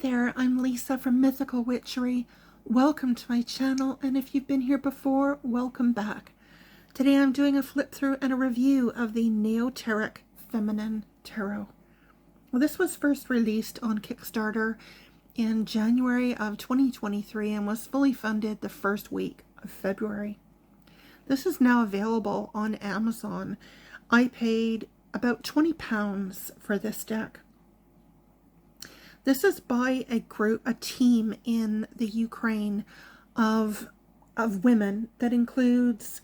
there, I'm Lisa from Mythical Witchery. Welcome to my channel, and if you've been here before, welcome back. Today I'm doing a flip through and a review of the Neoteric Feminine Tarot. Well, this was first released on Kickstarter in January of 2023 and was fully funded the first week of February. This is now available on Amazon. I paid about £20 for this deck. This is by a team in the Ukraine of women that includes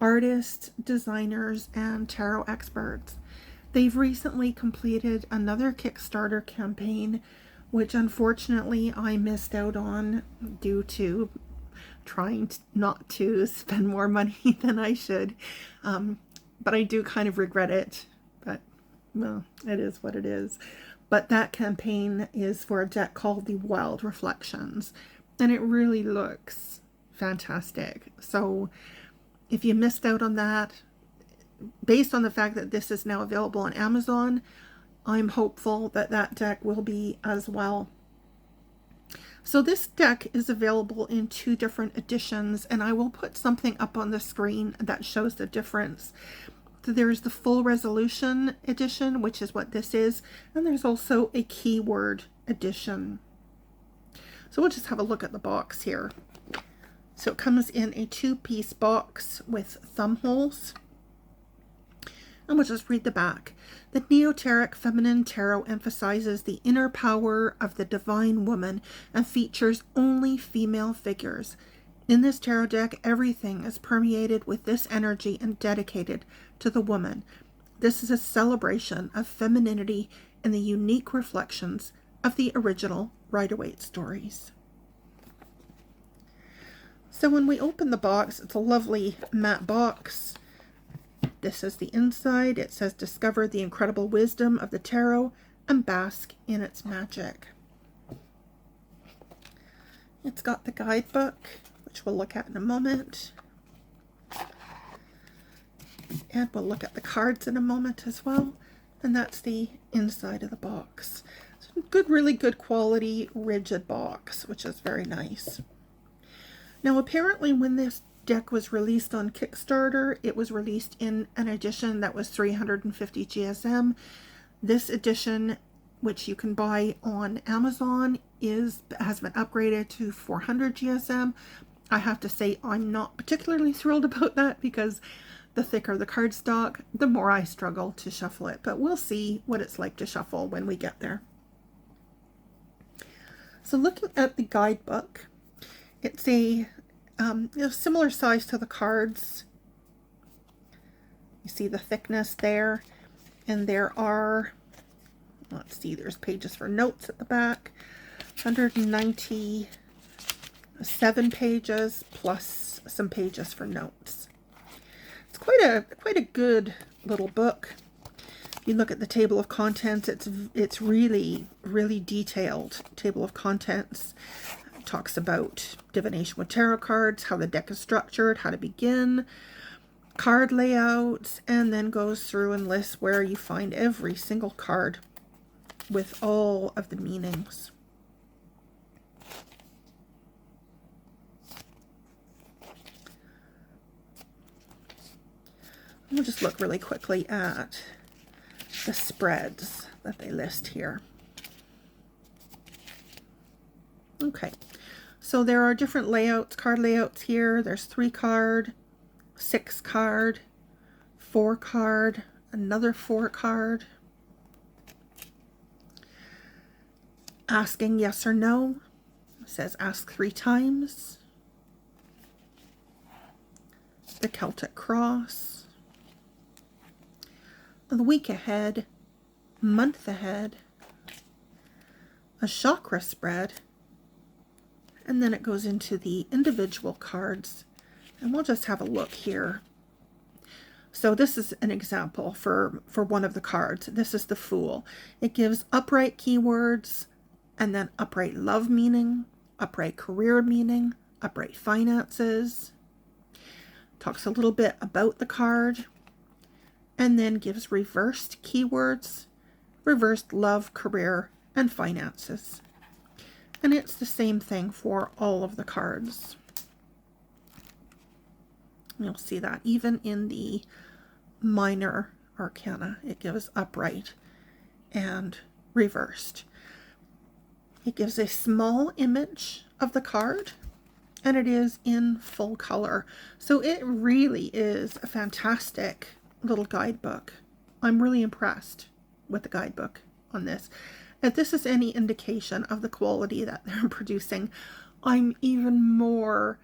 artists, designers, and tarot experts. They've recently completed another Kickstarter campaign, which unfortunately I missed out on due to trying not to spend more money than I should. But I do kind of regret it. But, well, it is what it is. But that campaign is for a deck called the Wild Reflections, and it really looks fantastic. So if you missed out on that, based on the fact that this is now available on Amazon, I'm hopeful that that deck will be as well. So this deck is available in 2 different editions, and I will put something up on the screen that shows the difference. So there's the full resolution edition, which is what this is, and there's also a keyword edition. So we'll just have a look at the box here. So it comes in a 2-piece box with thumb holes. And we'll just read the back. The Neoteric Feminine Tarot emphasizes the inner power of the divine woman and features only female figures. In this tarot deck, everything is permeated with this energy and dedicated to the woman. This is a celebration of femininity and the unique reflections of the original Rider-Waite stories. So when we open the box, it's a lovely matte box. This is the inside. It says, "Discover the incredible wisdom of the tarot and bask in its magic." It's got the guidebook, which we'll look at in a moment. And we'll look at the cards in a moment as well. And that's the inside of the box. It's a good, really good quality, rigid box, which is very nice. Now, apparently when this deck was released on Kickstarter, it was released in an edition that was 350 GSM. This edition, which you can buy on Amazon, has been upgraded to 400 GSM. I have to say I'm not particularly thrilled about that, because the thicker the cardstock, the more I struggle to shuffle it. But we'll see what it's like to shuffle when we get there. So looking at the guidebook, it's a similar size to the cards. You see the thickness there. And there are, let's see, there's pages for notes at the back. 197 pages plus some pages for notes. It's quite a good little book. If you look at the table of contents, it's really detailed table of contents. It talks about divination with tarot cards, how the deck is structured, how to begin, card layouts, and then goes through and lists where you find every single card with all of the meanings. We'll just look really quickly at the spreads that they list here. Okay, so there are different layouts, card layouts here. There's 3 card, 6 card, 4 card, another 4 card. Asking yes or no. It says ask 3 times. The Celtic Cross. The week ahead, month ahead, a chakra spread, and then it goes into the individual cards, and we'll just have a look here. So this is an example for one of the cards. This is the Fool. It gives upright keywords, and then upright love meaning, upright career meaning, upright finances. Talks a little bit about the card, and then gives reversed keywords, reversed love, career, and finances. And it's the same thing for all of the cards. You'll see that even in the minor arcana, it gives upright and reversed. It gives a small image of the card, and it is in full color. So it really is a fantastic little guidebook. I'm really impressed with the guidebook on this. If this is any indication of the quality that they're producing, I'm even more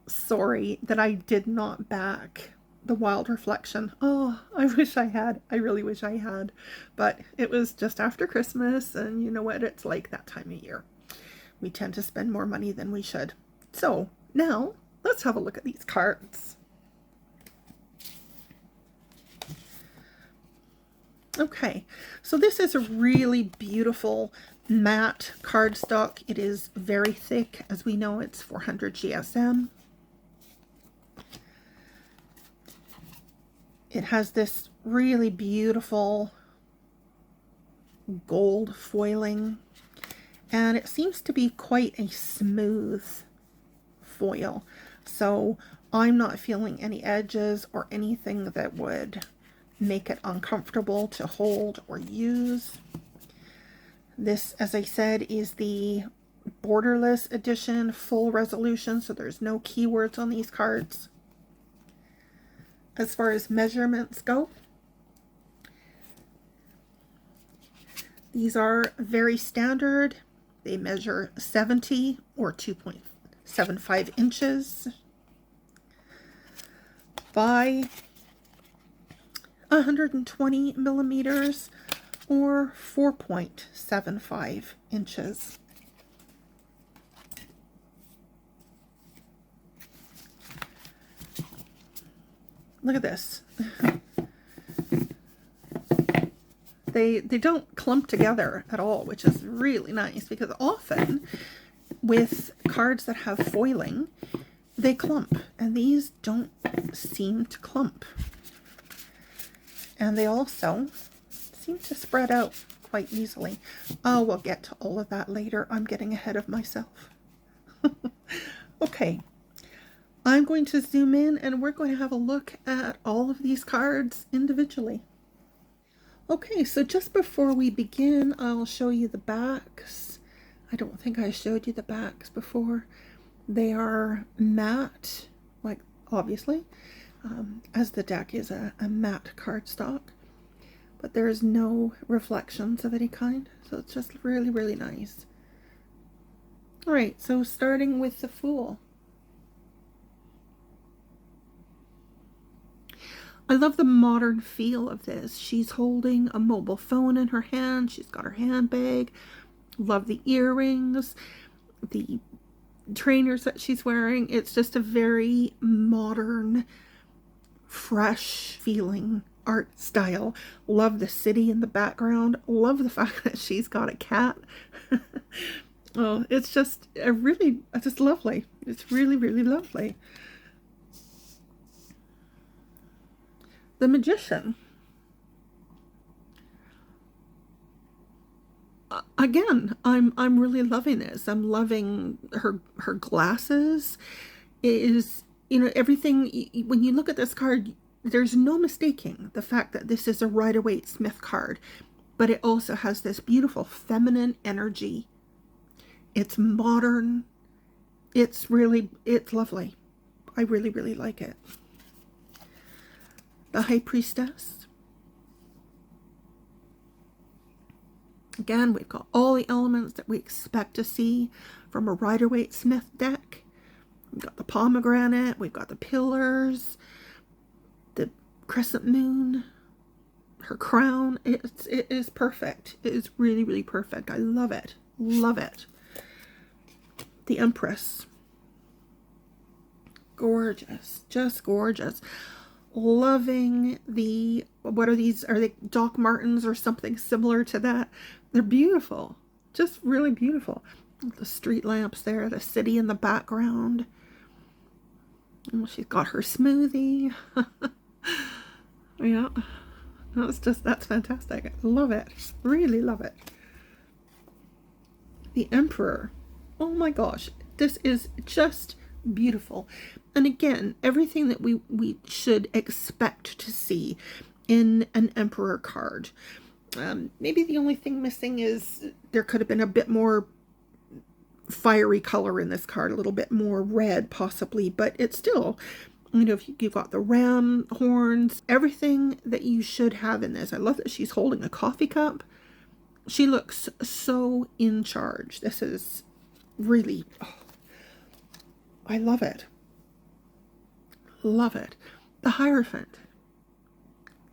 sorry that I did not back the Wild Reflection. Oh, I wish I had. I really wish I had. But it was just after Christmas, and you know what it's like that time of year. We tend to spend more money than we should. So now let's have a look at these cards. Okay, so this is a really beautiful matte cardstock. It is very thick. As we know, it's 400 GSM. It has this really beautiful gold foiling, and it seems to be quite a smooth foil. So I'm not feeling any edges or anything that would make it uncomfortable to hold or use. This, as I said, is the borderless edition, full resolution, so there's no keywords on these cards. As far as measurements go, these are very standard. They measure 70 or 2.75 inches by 120 millimeters or 4.75 inches. Look at this. They don't clump together at all, which is really nice, because often with cards that have foiling, they clump, and these don't seem to clump. And they also seem to spread out quite easily. Oh, we'll get to all of that later. I'm getting ahead of myself. Okay. I'm going to zoom in and we're going to have a look at all of these cards individually. Okay, so just before we begin, I'll show you the backs. I don't think I showed you the backs before. They are matte, like obviously, as the deck is a matte cardstock, but there's no reflections of any kind, so it's just really, really nice. All right, so starting with the Fool. I love the modern feel of this. She's holding a mobile phone in her hand. She's got her handbag. Love the earrings, the trainers that she's wearing. It's just a very modern, fresh feeling art style. Love the city in the background. Love the fact that she's got a cat. Oh, it's just just lovely. It's really, really lovely. The Magician. Again, I'm really loving this. I'm loving her glasses. It is, you know, everything. When you look at this card, there's no mistaking the fact that this is a Rider-Waite-Smith card, but it also has this beautiful feminine energy. It's modern. It's lovely. I really, really like it. The High Priestess. Again, we've got all the elements that we expect to see from a Rider-Waite-Smith deck. We've got the pomegranate, we've got the pillars, the crescent moon, her crown. It is perfect. It is really, really perfect. I love it. Love it. The Empress. Gorgeous. Just gorgeous. Loving the, what are these? Are they Doc Martens or something similar to that? They're beautiful. Just really beautiful. The street lamps there, the city in the background. Oh, she's got her smoothie. Yeah. That's fantastic. I love it. Really love it. the Emperor. Oh my gosh, this is just beautiful. And again, everything that we should expect to see in an Emperor card. Maybe the only thing missing is there could have been a bit more fiery color in this card, a little bit more red possibly, but it's still, you know, if you've got the ram horns, everything that you should have in this. I love that she's holding a coffee cup. She looks so in charge. This is really, oh, I love it. Love it. The Hierophant.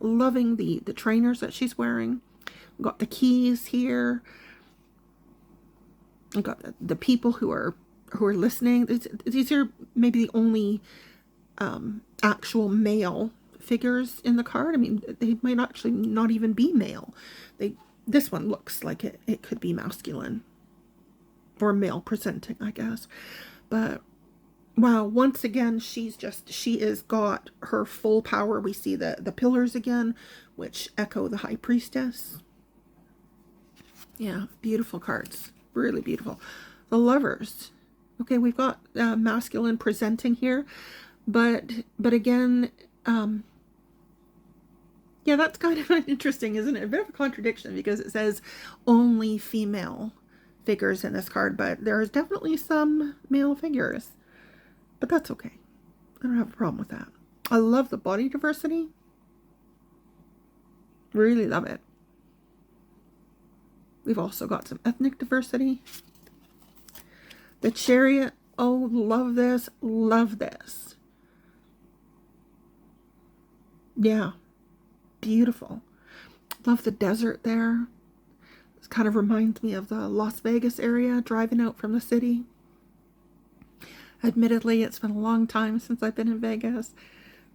Loving the trainers that she's wearing. We've got the keys here. We've got the people who are listening. These are maybe the only actual male figures in the card. I mean, they might actually not even be male. This one looks like it could be masculine or male presenting, I guess. But wow, once again, she is got her full power. We see the pillars again, which echo the High Priestess. Yeah, beautiful cards. Really beautiful. The Lovers. Okay, we've got masculine presenting here, but again, yeah, that's kind of interesting, isn't it? A bit of a contradiction because it says only female figures in this card, but there's definitely some male figures. But that's okay. I don't have a problem with that. I love the body diversity. Really love it. We've also got some ethnic diversity. The Chariot. Oh, love this. Love this. Yeah. Beautiful. Love the desert there. This kind of reminds me of the Las Vegas area, driving out from the city. Admittedly, it's been a long time since I've been in Vegas,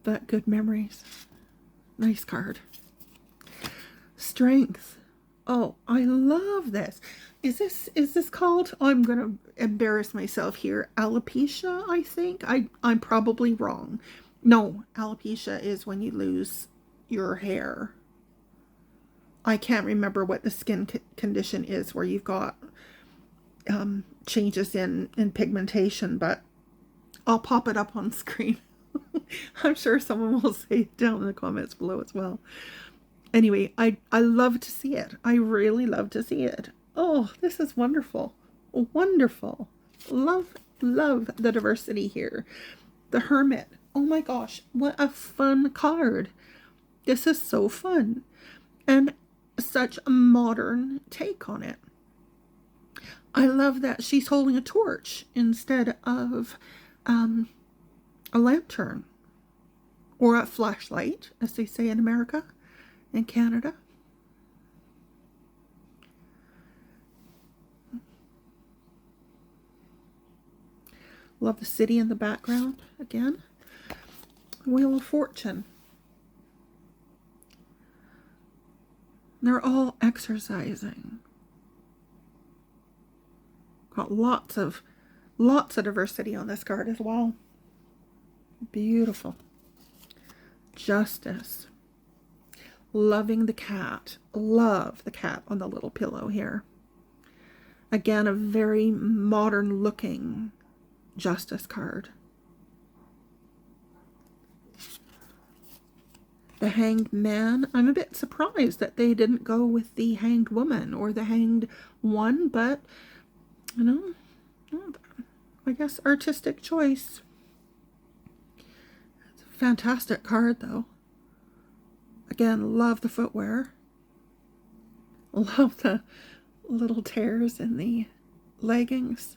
but good memories. Nice card. Strength. Oh, I love this. Is this called, I'm going to embarrass myself here, alopecia, I think? I'm probably wrong. No, alopecia is when you lose your hair. I can't remember what the skin condition is where you've got changes in pigmentation, but I'll pop it up on screen. I'm sure someone will say it down in the comments below as well. Anyway, I love to see it. I really love to see it. Oh, this is wonderful. Wonderful. Love the diversity here. The Hermit. Oh my gosh, what a fun card. This is so fun. And such a modern take on it. I love that she's holding a torch instead of a lantern or a flashlight, as they say in America and Canada. Love the city in the background again. Wheel of Fortune. They're all exercising. Got lots of diversity on this card as well. Beautiful. Justice. Loving the cat. Love the cat on the little pillow here. Again, a very modern looking Justice card. The Hanged Man. I'm a bit surprised that they didn't go with the Hanged Woman or the Hanged One, but, you know, I guess artistic choice. It's a fantastic card, though. Again, love the footwear. Love the little tears in the leggings.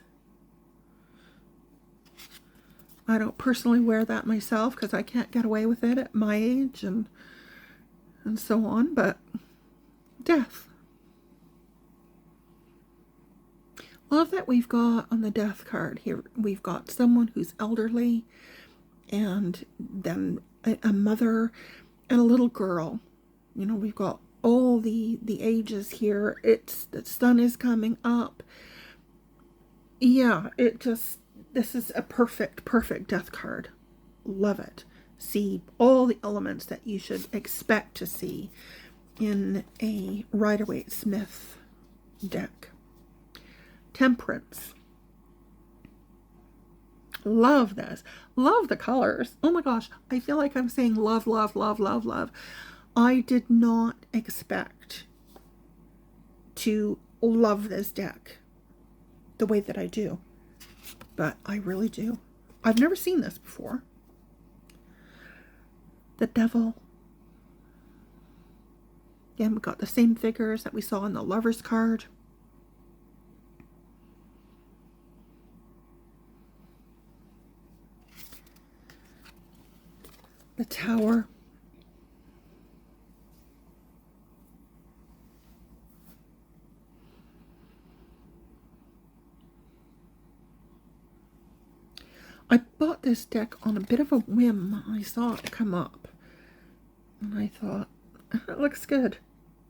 I don't personally wear that myself because I can't get away with it at my age and so on, but death. Love that we've got on the death card here, we've got someone who's elderly and then a mother and a little girl. You know, we've got all the ages here. The sun is coming up. Yeah, this is a perfect death card. Love it. See all the elements that you should expect to see in a Rider-Waite-Smith deck. Temperance. Love this. Love the colors. Oh my gosh. I feel like I'm saying love, love, love, love, love. I did not expect to love this deck the way that I do, but I really do. I've never seen this before. The Devil. Again, we got the same figures that we saw in the Lover's card. The Tower. I bought this deck on a bit of a whim. I saw it come up and I thought, it looks good.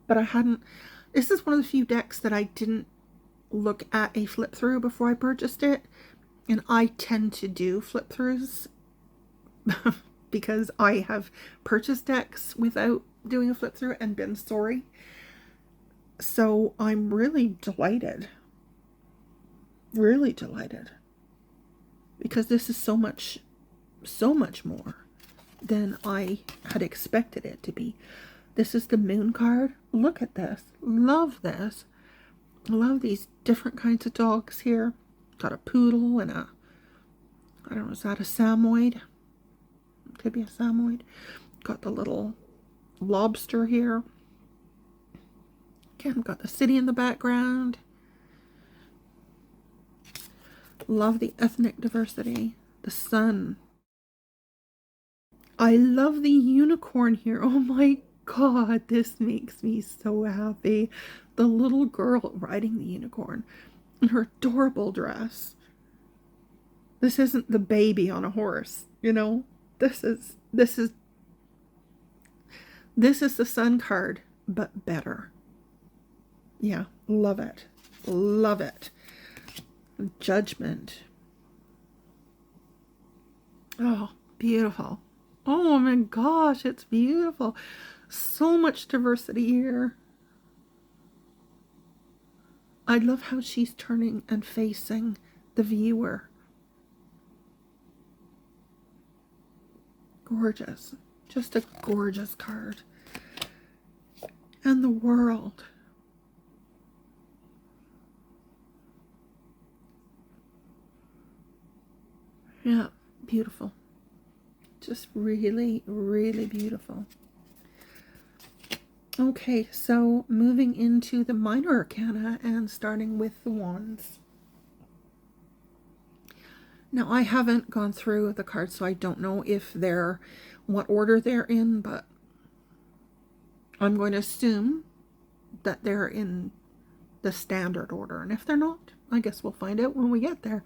But I hadn't, this is one of the few decks that I didn't look at a flip through before I purchased it. And I tend to do flip throughs because I have purchased decks without doing a flip through and been sorry. So I'm really delighted. Really delighted. Because this is so much more than I had expected it to be. This is the Moon card. Look at this. Love this. Love these different kinds of dogs here. Got a poodle and a, I don't know, is that a Samoyed? Could be a Samoyed. Got the little lobster here. Again, got the city in the background. Love the ethnic diversity. The sun. I love the unicorn here. Oh my God, this makes me so happy. The little girl riding the unicorn in her adorable dress. This isn't the baby on a horse, you know? This is the sun card, but better. Yeah, love it. Love it. Judgment. Oh, beautiful. Oh my gosh, it's beautiful. So much diversity here. I love how she's turning and facing the viewer. Gorgeous. Just a gorgeous card. And the World. Yeah, beautiful. Just really, really beautiful. Okay, so moving into the Minor Arcana and starting with the Wands. Now, I haven't gone through the cards, so I don't know if they're, what order they're in, but I'm going to assume that they're in the standard order. And if they're not, I guess we'll find out when we get there.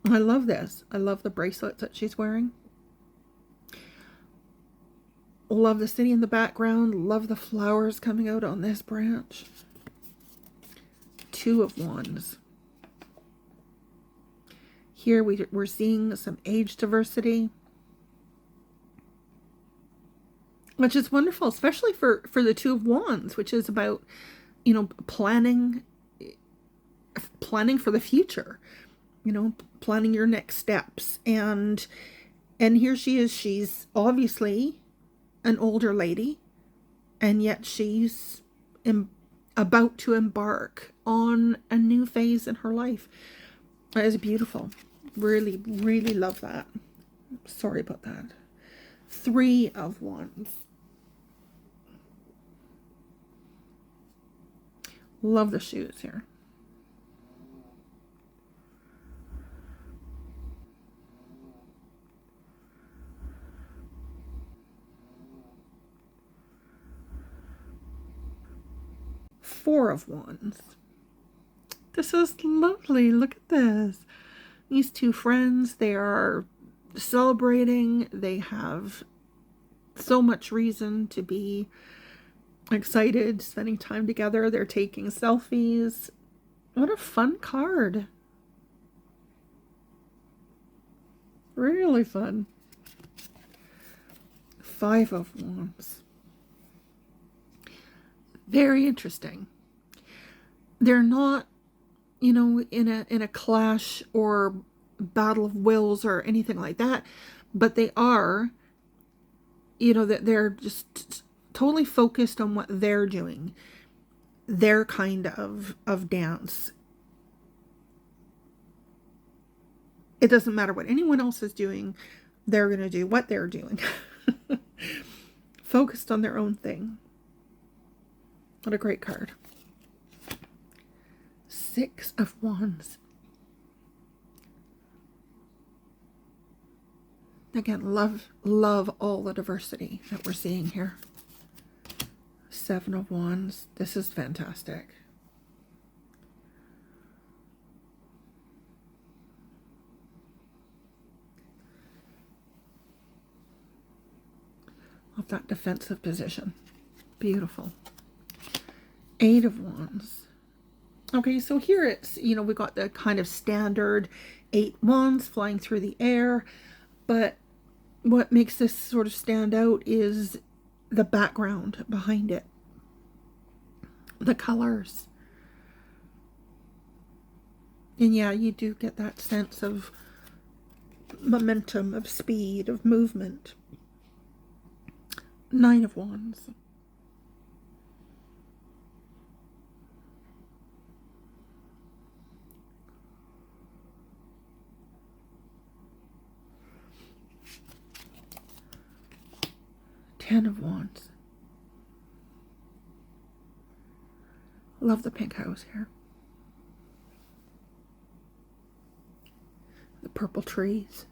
I love this. I love the bracelets that she's wearing. Love the city in the background. Love the flowers coming out on this branch. Two of Wands. Here we're seeing some age diversity, which is wonderful, especially for the Two of Wands, which is about, you know, planning for the future, you know, planning your next steps. And here she is. She's obviously an older lady, and yet she's about to embark on a new phase in her life. That is beautiful. Really, really love that. Sorry about that. Three of Wands. Love the shoes here. Four of Wands. This is lovely. Look at this. These two friends, they are celebrating. They have so much reason to be excited, spending time together. They're taking selfies. What a fun card. Really fun. Five of Wands. Very interesting. They're not you know, in a clash or battle of wills or anything like that, but they are, you know, that they're just totally focused on what they're doing, their kind of dance. It doesn't matter what anyone else is doing, they're going to do what they're doing. Focused on their own thing. What a great card. Six of Wands. Again, love all the diversity that we're seeing here. Seven of Wands. This is fantastic. Of that defensive position. Beautiful. Eight of Wands. Okay, so here it's, you know, we got the kind of standard 8 wands flying through the air, but what makes this sort of stand out is the background behind it. The colors. And yeah, you do get that sense of momentum, of speed, of movement. Nine of Wands. Ten of Wands. Love the pink house here. The purple trees.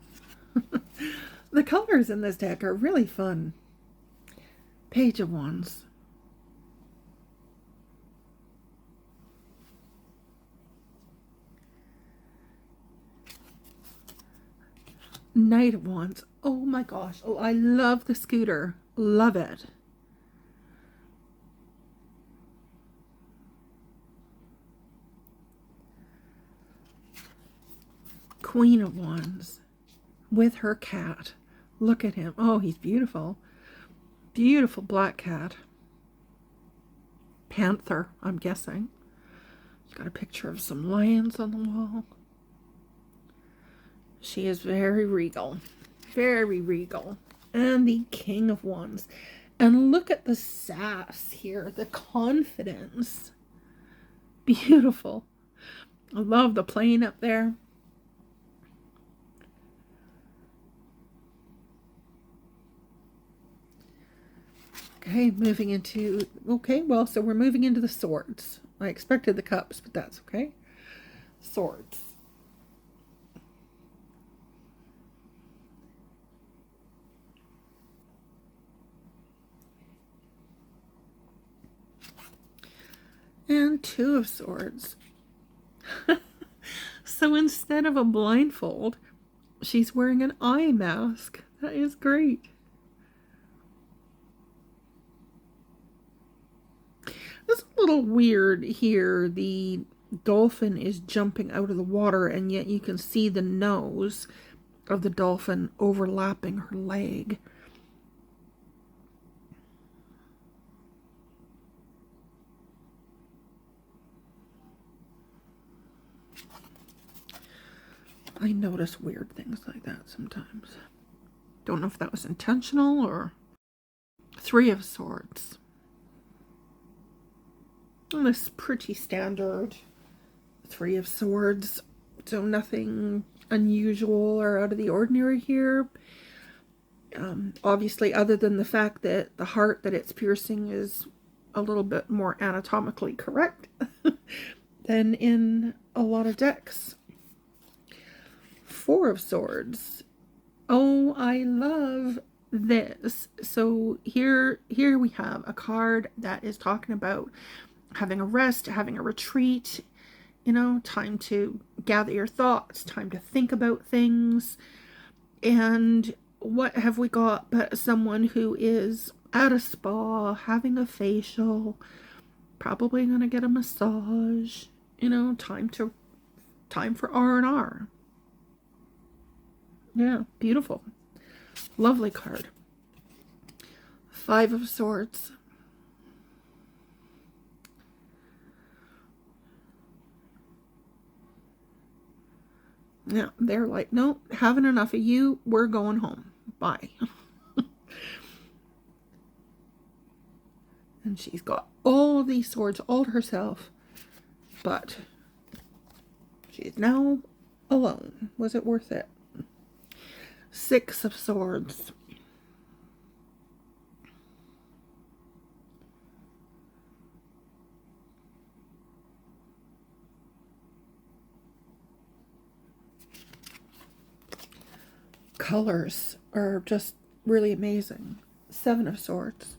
The colors in this deck are really fun. Page of Wands. Knight of Wands. Oh my gosh. Oh, I love the scooter. Love it. Queen of Wands with her cat. Look at him. Oh, he's beautiful. Beautiful black cat. Panther, I'm guessing. She's got a picture of some lions on the wall. She is very regal. Very regal. And the King of Wands. And look at the sass here. The confidence. Beautiful. I love the plane up there. Okay, moving into... Okay, well, so we're moving into the swords. I expected the cups, but that's okay. Swords. And Two of Swords. So instead of a blindfold, she's wearing an eye mask. That is great. It's a little weird here. The dolphin is jumping out of the water, and yet you can see the nose of the dolphin overlapping her leg. I notice weird things like that sometimes. Don't know if that was intentional or... Three of Swords. And this pretty standard Three of Swords. So nothing unusual or out of the ordinary here. Obviously, other than the fact that the heart that it's piercing is a little bit more anatomically correct than in a lot of decks. Four of Swords. Oh, I love this. So here we have a card that is talking about having a rest, having a retreat, you know, time to gather your thoughts, time to think about things. And what have we got but someone who is at a spa, having a facial, probably going to get a massage, you know, time for R&R. Yeah, beautiful. Lovely card. Five of Swords. Yeah, they're like, no, having enough of you. We're going home. Bye. And she's got all of these swords all to herself. But she is now alone. Was it worth it? 6 of Swords. Colors are just really amazing. 7 of Swords.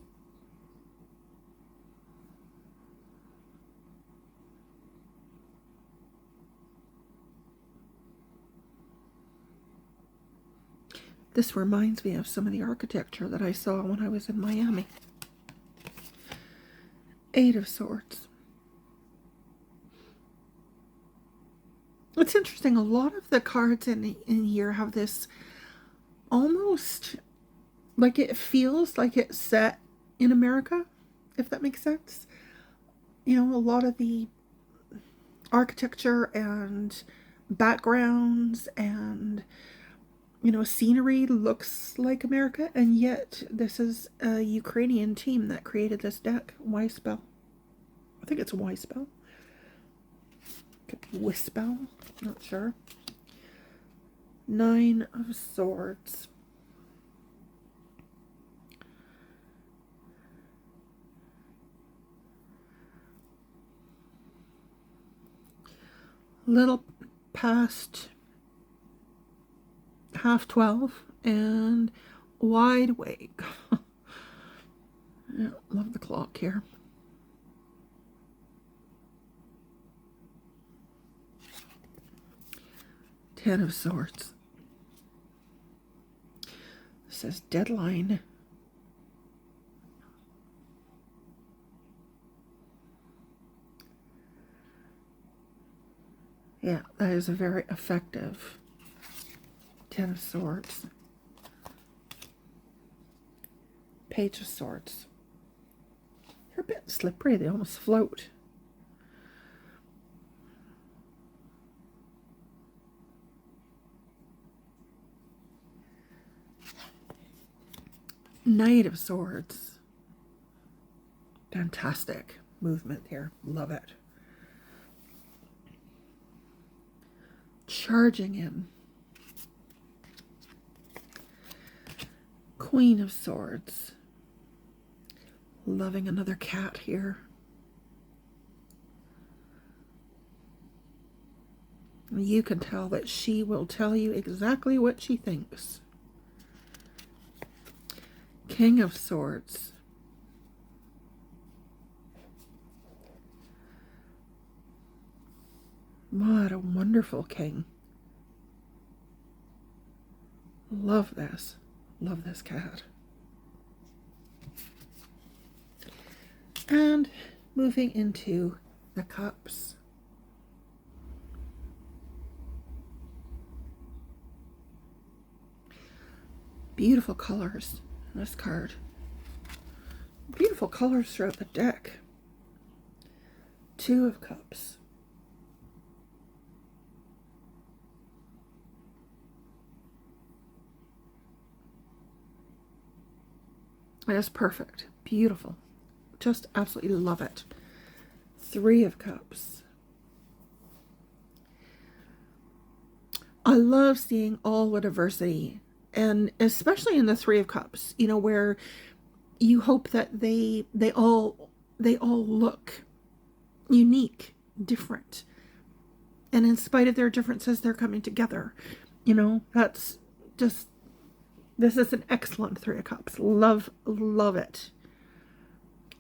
This reminds me of some of the architecture that I saw when I was in Miami. 8 of Swords. It's interesting, a lot of the cards in here have this almost, like it feels like it's set in America, if that makes sense. You know, a lot of the architecture and backgrounds and, you know, scenery looks like America, and yet this is a Ukrainian team that created this deck. Wyspel. I think it's Wyspel. Could be Wispel. Not sure. 9 of Swords. Little past 12:30 and wide awake. Yeah, love the clock here. Ten of Swords. It says deadline. Yeah, that is a very effective 10 of Swords. Page of Swords. They're a bit slippery. They almost float. Knight of Swords. Fantastic movement here. Love it. Charging in. Queen of Swords. Loving another cat here. You can tell that she will tell you exactly what she thinks. King of Swords. What a wonderful king. Love this. Love this cat. And moving into the cups. Beautiful colors in this card. Beautiful colors throughout the deck. 2 of Cups. It is perfect. Beautiful. Just absolutely love it. 3 of Cups. I love seeing all the diversity, and especially in the 3 of Cups, you know, where you hope that they all look unique, different, and in spite of their differences, they're coming together. You know, that's just, this is an excellent 3 of Cups. Love it.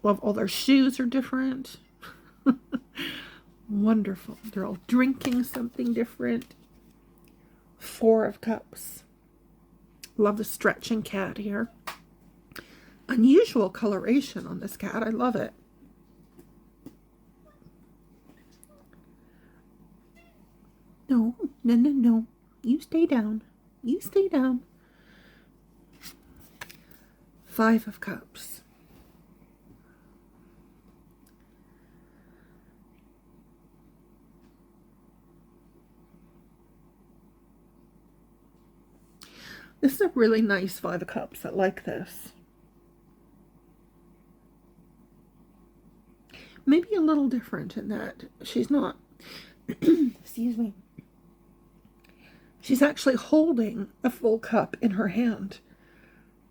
Love all their shoes are different. Wonderful. They're all drinking something different. 4 of Cups. Love the stretching cat here. Unusual coloration on this cat. I love it. No. You stay down. You stay down. 5 of Cups. This is a really nice Five of Cups. I like this. Maybe a little different in that she's not, excuse me, she's actually holding a full cup in her hand.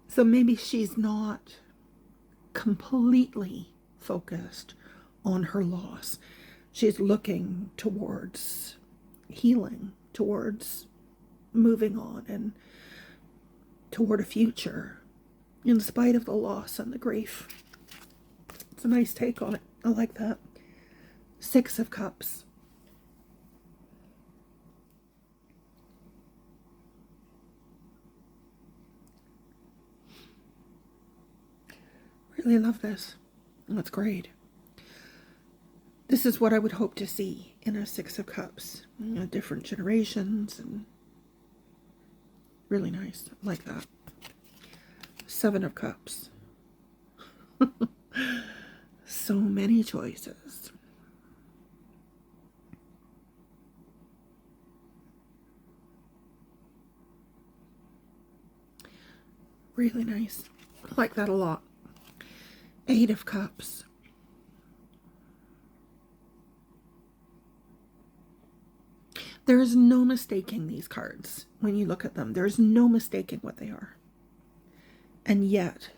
So maybe she's not completely focused on her loss. She's looking towards healing, towards moving on, and toward a future in spite of the loss and the grief. It's a nice take on it. I like that. Six of Cups. Really love this. That's great. This is what I would hope to see in a Six of Cups. You know, different generations, and really nice. I like that. Seven of Cups. So many choices. Really nice. I like that a lot. Eight of Cups. There's no mistaking these cards when you look at them. There's no mistaking what they are. And yet,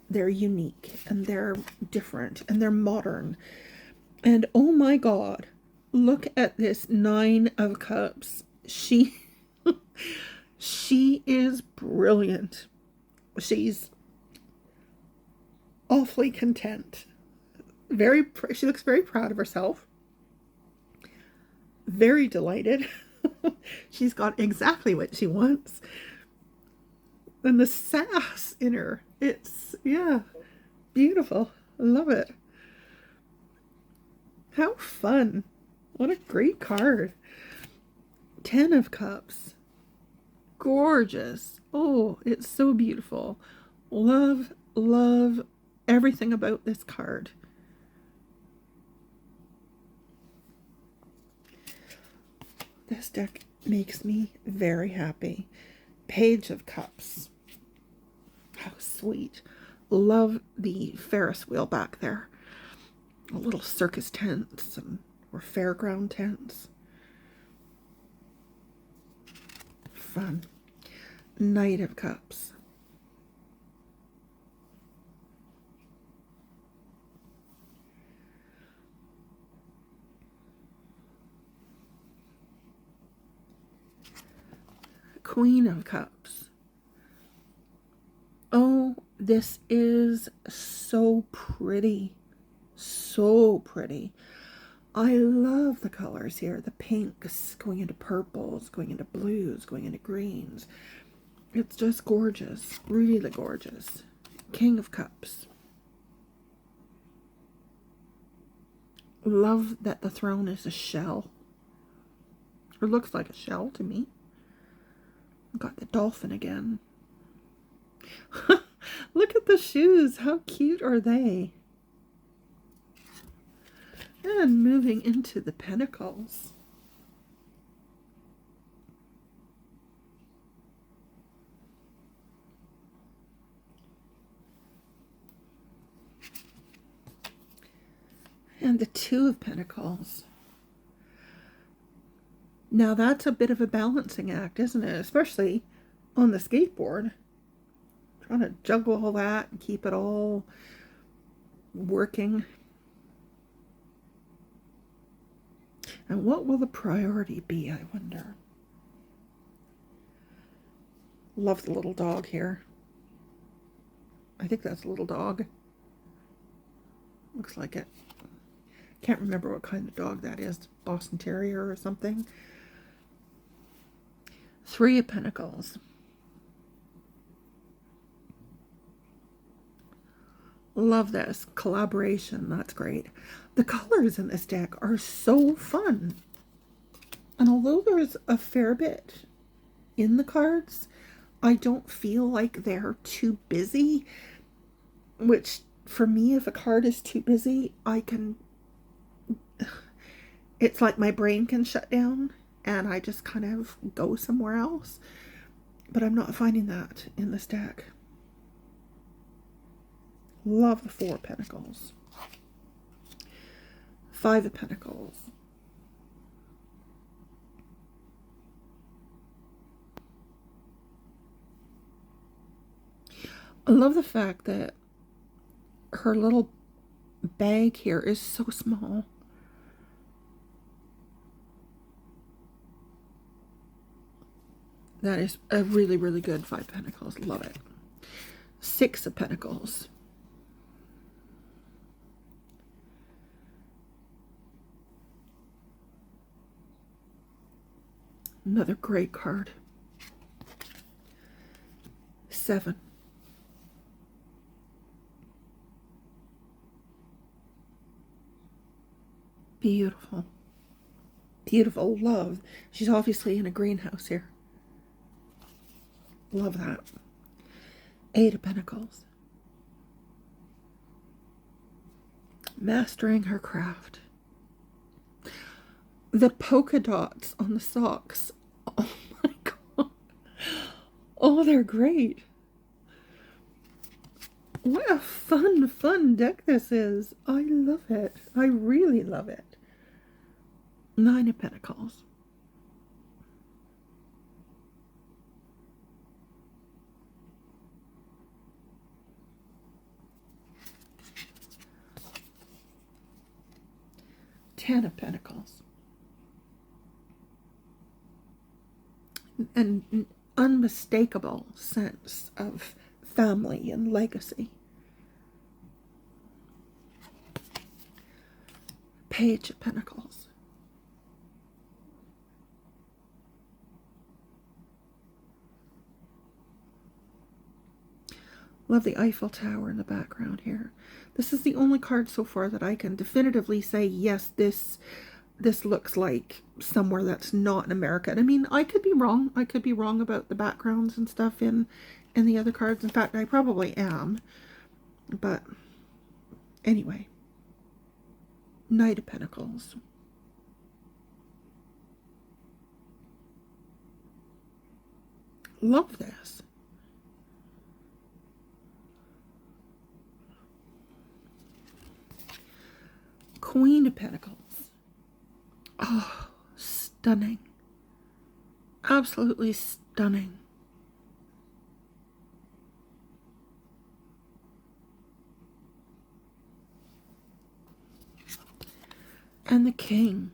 they're unique, and they're different, and they're modern. And oh my God, look at this Nine of Cups. She is brilliant. She's awfully content. She looks very proud of herself. Very delighted. She's got exactly what she wants. And the sass in her, it's, yeah, beautiful. I love it. How fun. What a great card. Ten of Cups. Gorgeous. Oh, it's so beautiful. Love, love everything about this card. This deck makes me very happy. Page of Cups. How sweet. Love the Ferris wheel back there. A little circus tents or fairground tents. Fun. Knight of Cups. Queen of Cups. Oh, this is so pretty. So pretty. I love the colors here. The pinks going into purples, going into blues, going into greens. It's just gorgeous. Really gorgeous. King of Cups. Love that the throne is a shell. Or looks like a shell to me. Got the dolphin again. Look at the shoes. How cute are they? And moving into the Pentacles. And the Two of Pentacles. Now that's a bit of a balancing act, isn't it? Especially on the skateboard. Trying to juggle all that and keep it all working. And what will the priority be, I wonder? Love the little dog here. I think that's a little dog. Looks like it. Can't remember what kind of dog that is. Boston Terrier or something. Three of Pentacles. Love this. Collaboration. That's great. The colors in this deck are so fun. And although there's a fair bit in the cards, I don't feel like they're too busy. Which, for me, if a card is too busy, it's like my brain can shut down and I just kind of go somewhere else. but I'm not finding that in this deck. Love the Four of Pentacles. Five of Pentacles. I love the fact that her little bag here is so small. That is a really, really good Five of Pentacles. Love it. Six of Pentacles. Another great card. Seven. Beautiful. Beautiful. Love. She's obviously in a greenhouse here. Love that. Eight of Pentacles. Mastering her craft. The polka dots on the socks. Oh my god. Oh, they're great. What a fun deck this is. I love it. I really love it. Nine of Pentacles. Ten of Pentacles. An unmistakable sense of family and legacy. Page of Pentacles. Love the Eiffel Tower in the background here. This is the only card so far that I can definitively say, yes, this looks like somewhere that's not in America. And I mean, I could be wrong. I could be wrong about the backgrounds and stuff in the other cards. In fact, I probably am. But anyway. Knight of Pentacles. Love this. Queen of Pentacles. Oh, stunning. Absolutely stunning. And the King.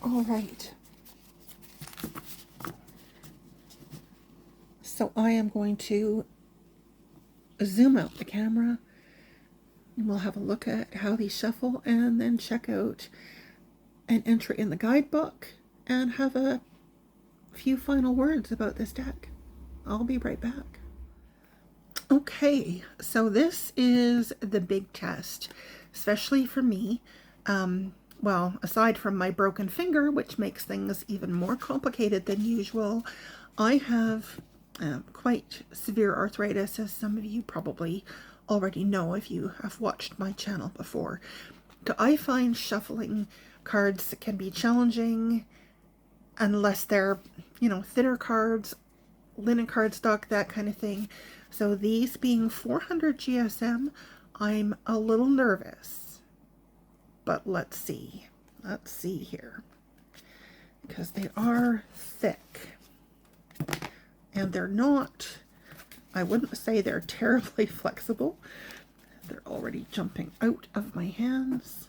All right. So I am going to zoom out the camera and we'll have a look at how these shuffle and then check out an entry in the guidebook and have a few final words about this deck. I'll be right back. Okay, so this is the big test, especially for me. Well, aside from my broken finger, which makes things even more complicated than usual, I have quite severe arthritis, as some of you probably already know if you have watched my channel before. So I find shuffling cards can be challenging unless they're, you know, thinner cards, linen cardstock, that kind of thing. So these being 400 GSM, I'm a little nervous. But let's see. Let's see here. Because they are thick. And they're not, I wouldn't say they're terribly flexible. They're already jumping out of my hands.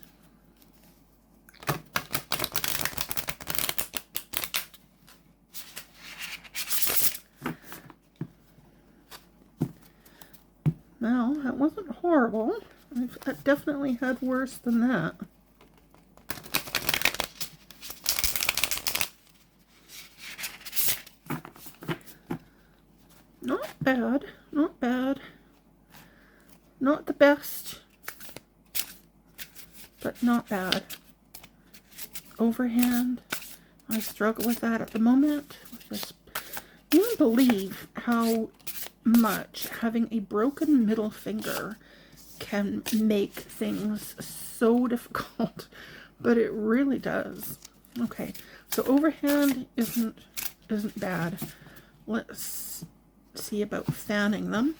Now, that wasn't horrible. I've definitely had worse than that. Not bad, not bad. Not the best, but not bad. Overhand, I struggle with that at the moment. You wouldn't believe how much having a broken middle finger can make things so difficult, but it really does. Okay, so overhand isn't bad. Let's see about fanning them.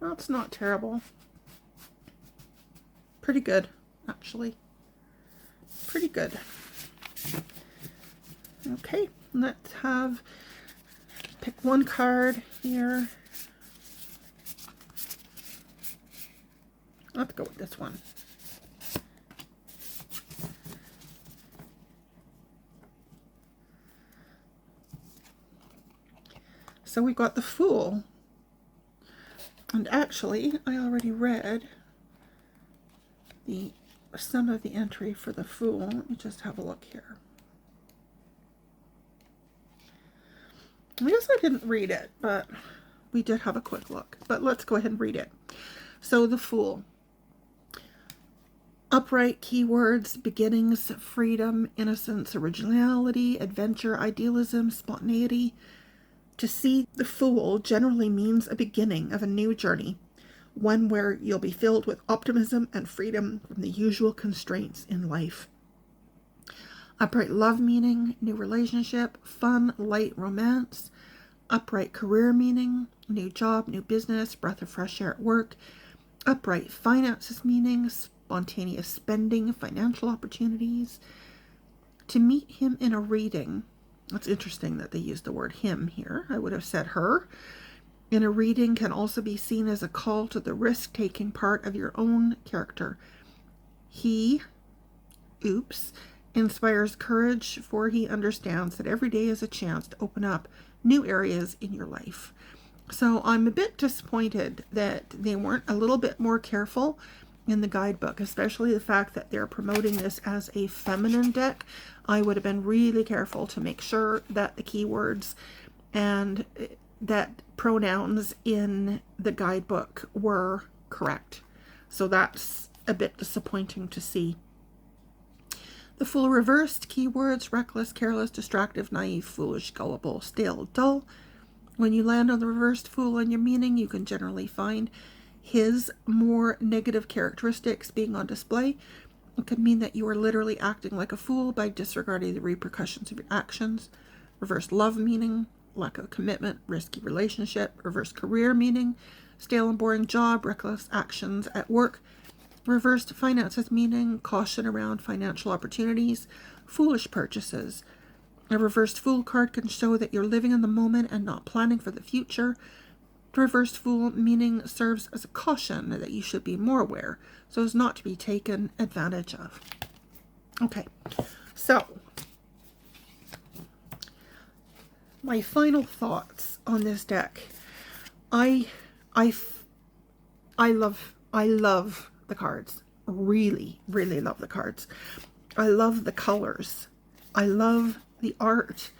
That's not terrible. Pretty good, actually. Pretty good. Okay, let's pick one card here. Let's go with this one. So we got the Fool. And actually, I already read some of the entry for the Fool. Let me just have a look here. I guess I didn't read it, but we did have a quick look. But let's go ahead and read it. So the Fool. Upright keywords: beginnings, freedom, innocence, originality, adventure, idealism, spontaneity. To see the Fool generally means a beginning of a new journey, one where you'll be filled with optimism and freedom from the usual constraints in life. Upright love meaning: new relationship, fun, light romance. Upright career meaning: new job, new business, breath of fresh air at work. Upright finances meaning: spontaneous spending, financial opportunities. To meet him in a reading. It's interesting that they use the word him here. I would have said her. In a reading can also be seen as a call to the risk-taking part of your own character. He, inspires courage, for he understands that every day is a chance to open up new areas in your life. So I'm a bit disappointed that they weren't a little bit more careful in the guidebook, especially the fact that they're promoting this as a feminine deck. I would have been really careful to make sure that the keywords and that pronouns in the guidebook were correct. So that's a bit disappointing to see. The Fool reversed: keywords: reckless, careless, distractive, naive, foolish, gullible, stale, dull. When you land on the reversed Fool in your meaning, you can generally find his more negative characteristics being on display. It could mean that you are literally acting like a fool by disregarding the repercussions of your actions. Reverse love meaning: lack of commitment, risky relationship. Reverse career meaning: stale and boring job, reckless actions at work. Reversed finances meaning: caution around financial opportunities, foolish purchases. A reversed Fool card can show that you're living in the moment and not planning for the future. The reversed Fool meaning serves as a caution that you should be more aware so as not to be taken advantage of. Okay, so my final thoughts on this deck. I love the cards. Really, really love the cards. I love the colors. I love the art.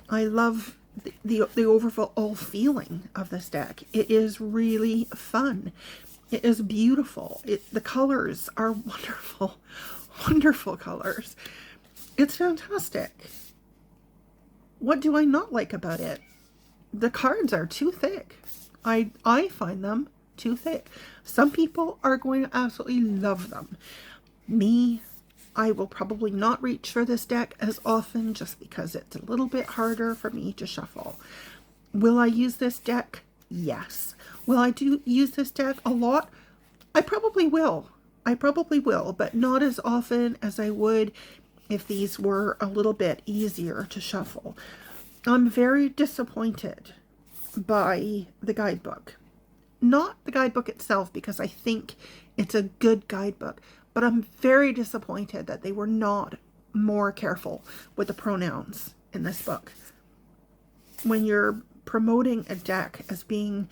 I love the overall feeling of this deck. It is really fun. It is beautiful. The colors are wonderful, wonderful colors. It's fantastic. What do I not like about it? The cards are too thick. I find them too thick. Some people are going to absolutely love them. Me, I will probably not reach for this deck as often just because it's a little bit harder for me to shuffle. Will I use this deck? Yes. Will I use this deck a lot? I probably will. But not as often as I would if these were a little bit easier to shuffle. I'm very disappointed by the guidebook. Not the guidebook itself, because I think it's a good guidebook, but I'm very disappointed that they were not more careful with the pronouns in this book. When you're promoting a deck as being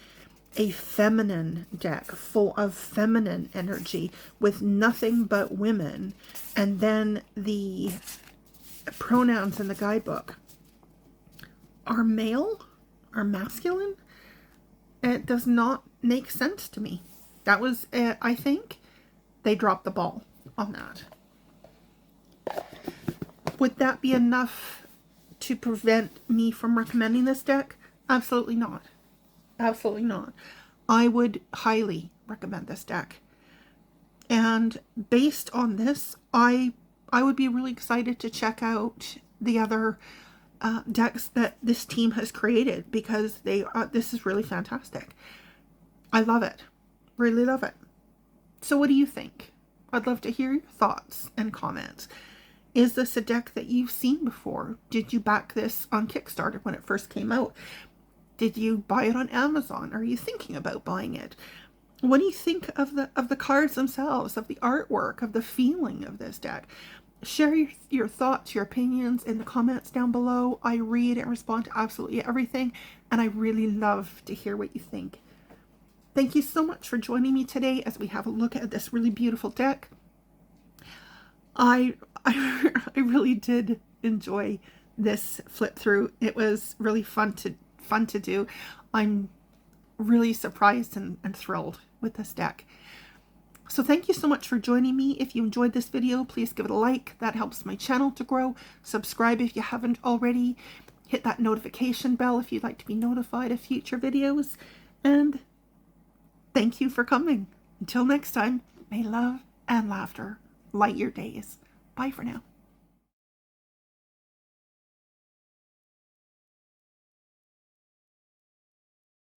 a feminine deck full of feminine energy with nothing but women, and then the pronouns in the guidebook are male, are masculine, it does not make sense to me. That was, I think, they dropped the ball on that. Would that be enough to prevent me from recommending this deck? Absolutely not. Absolutely not. I would highly recommend this deck. And based on this, I would be really excited to check out the other decks that this team has created, because this is really fantastic. I love it. Really love it. So what do you think? I'd love to hear your thoughts and comments. Is this a deck that you've seen before? Did you back this on Kickstarter when it first came out? Did you buy it on Amazon? Are you thinking about buying it? What do you think of the cards themselves, of the artwork, of the feeling of this deck? Share your thoughts, your opinions in the comments down below. I read and respond to absolutely everything, and I really love to hear what you think. Thank you so much for joining me today as we have a look at this really beautiful deck. I really did enjoy this flip through. It was really fun to do. I'm really surprised and thrilled with this deck. So thank you so much for joining me. If you enjoyed this video, please give it a like. That helps my channel to grow. Subscribe if you haven't already. Hit that notification bell if you'd like to be notified of future videos. And thank you for coming. Until next time, may love and laughter light your days. Bye for now.